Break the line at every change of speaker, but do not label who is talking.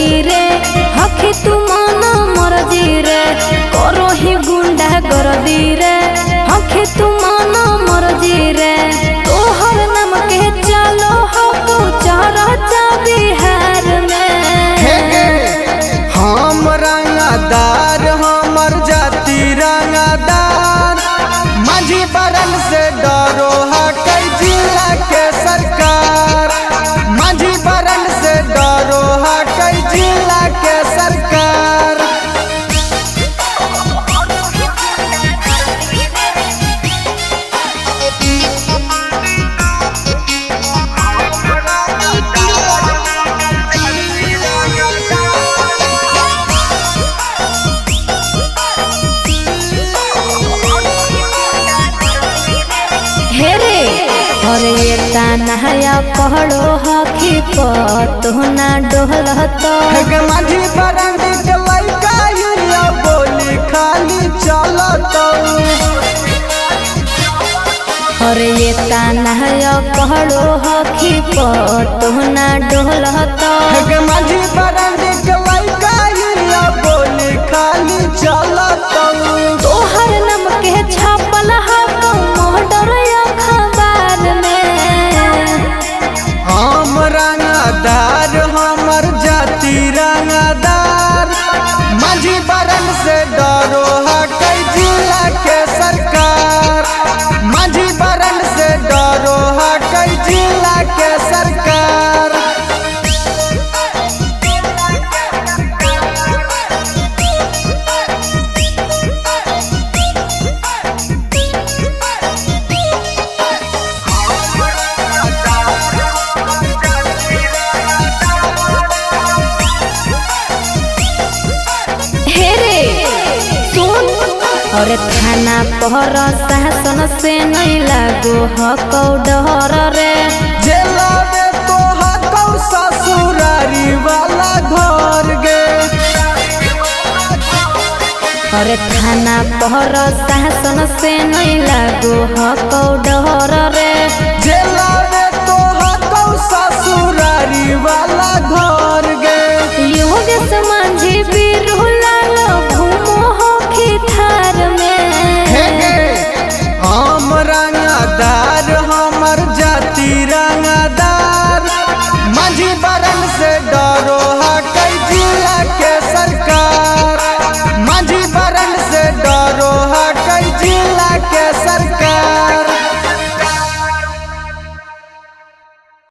गरदी रे हखी तू मन मरजी रे करो ही गुंडा गरदी रे हखी तू मन मरजी रे तोहर नाम के चलो हो चरचा बिहार में
हम रंगदार हमर जाति रंगदार माझी बरन से डरो हकै जिला के सरकार माझी बरन से डरो हकै जिला के सरकार।
हेरे अरे ये तानहाया कहड़ो हखी पतो ना डोलत
माझी बरन के लइका यूरिया बोली खाली चलत
अरे ये तानहाया कहड़ो हखी पतो ना डोलत
माझी बरन के लइका यूरिया बोली खाली चलत
तोहर नाम के छापल हको मोहडर अखबार में
हम रंगदार हमर जाति रंगदार माझी बरन से डरो हकै जिला के सरकार माझी बरन से डरो हकै जिला के सरकार।
और थाना पर शासन से नहीं लागो हको डर रे
जेला में तो हको ससुरारी वाला घर गे
और थाना पर शासन से नहीं लागो हको डर रे
जेला में तो हको ससुरारी वाला घर गे
योगेश